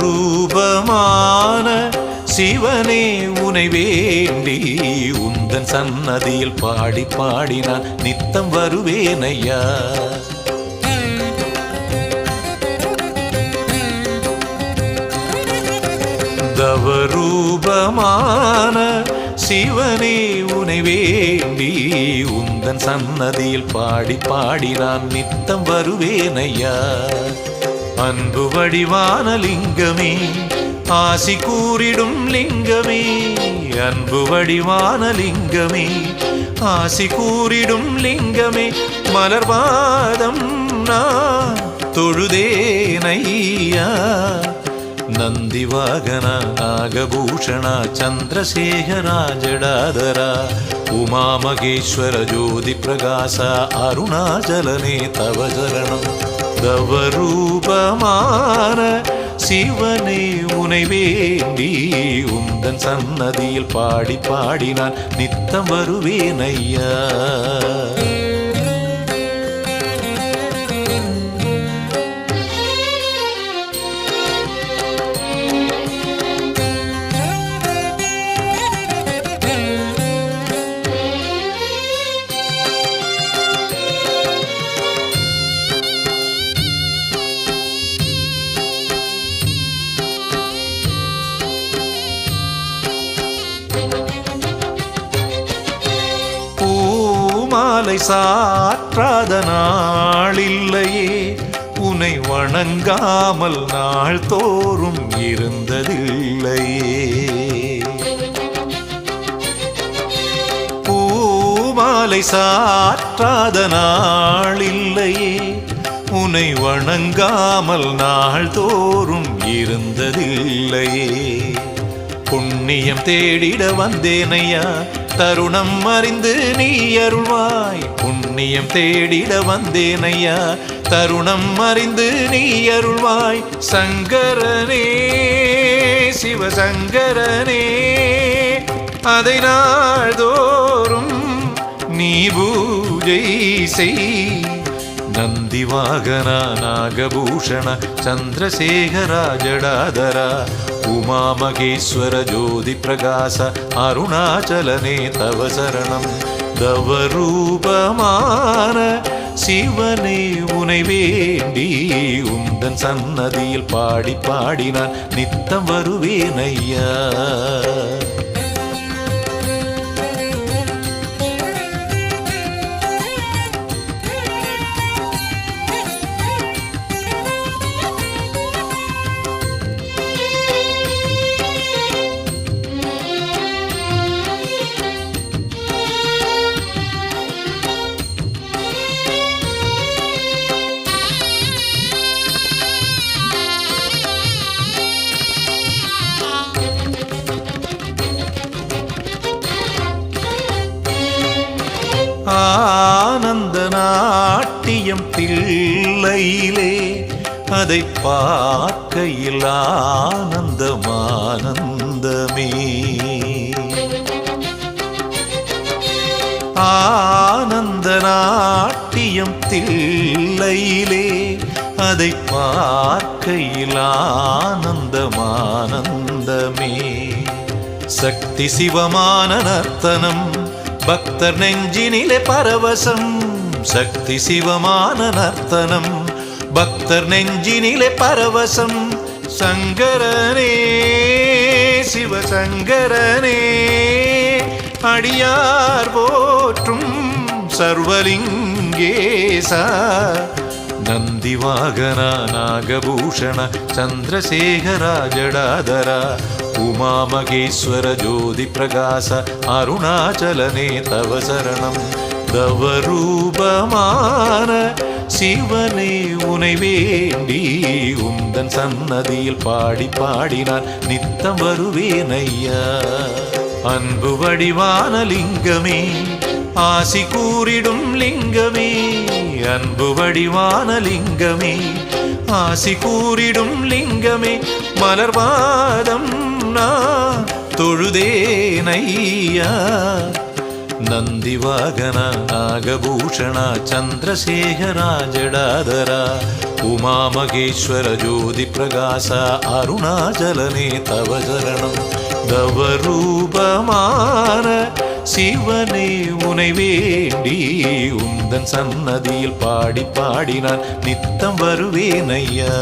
தவரூபமான சிவனே உனை வேண்டி உந்தன் சன்னதியில் பாடி பாடி நான் நித்தம் வருவேனையா. தவரூபமான சிவனே உனை வேண்டி உந்தன் சன்னதியில் பாடி பாடி நான் நித்தம் வருவேனையா. அன்பு வடிவான லிங்கமே ஆசி கூறிடும் லிங்கமே, அன்பு வடிவான லிங்கமே ஆசி கூறிடும் லிங்கமே, மலர்வாதம் நான் தொழுதேனையா. நந்திவாகனா நாகபூஷணா சந்திரசேகரா ஜடாதரா உமா மகேஸ்வர ஜோதி பிரகாச அருணாச்சலனே தவ சரணம். தவரூபமான சிவனே உனை வேண்டி உந்தன் சன்னதியில் பாடி பாடி நான் நித்தம் வருவேனையா. மாலை சாற்றாத நாளில்லையே, உனை வணங்காமல் நாள் தோறும் இருந்ததில்லையே. பூமாலை சாற்றாத நாளில்லையே, உனை வணங்காமல் நாள் தோறும் இருந்ததில்லையே. புண்ணியம் தேடிட வந்தேனையா, தருணம் அறிந்து நீ அருள்வாய். புண்ணியம் தேடிட வந்தேனையா, தருணம் அறிந்து நீ அருள்வாய். சங்கரனே சிவசங்கரனே, அதை நாள்தோறும் நீ பூஜை செய். நந்திவாகனா நாகபூஷண சந்திரசேகரா ஜடாதரா உமா மகேஸ்வர ஜோதி பிரகாச அருணாச்சலனே தவ சரணம். தவரூபமான சிவனே உனை வேண்டி உந்தன் சன்னதியில் பாடி பாடி நான் நித்தம் வருவேனையா. ஆனந்த நாட்டியம் தில்லையிலே, அதை பார்க்கையில் ஆனந்தமானந்தமே. ஆனந்த நாட்டியம் தில்லையிலே, அதை பார்க்கையில் ஆனந்தமானந்தமே. சக்தி சிவமான நர்த்தனம் பக்தர் நெஞ்சினிலே பரவசம். சக்தி சிவமான நர்த்தனம் பக்தர் நெஞ்சினிலே பரவசம். சங்கரனே சிவசங்கரனே, அடியார் போற்றும் சர்வலிங்கேசா. நந்திவாகனா நாகபூஷண சந்திரசேகரா ஜடாதரா உமா மகேஸ்வர ஜோதி பிரகாச அருணாச்சலனே தவ சரணம். தவரூபமான சிவனே உனை வேண்டி உந்தன் சன்னதியில் பாடி பாடி நான் நித்தம் வருவேனையா. அன்பு வடிவான லிங்கமே ஆசி கூறிடும் லிங்கமே, அன்பு வடிவான லிங்கமே ஆசி கூறிடும் லிங்கமே, மலர்வாதம் நான் தொழுதேனையா. நந்தி வாகனா நாகபூஷணா சந்திரசேகரா ஜடாதரா உமா மகேஸ்வர ஜோதி பிரகாச அருணாச்சலனே தவ சரணம் தவரூபமான சிவனே உனை வேண்டி உந்தன் சன்னதியில் பாடி பாடி நான் நித்தம் வருவேன் ஐயா.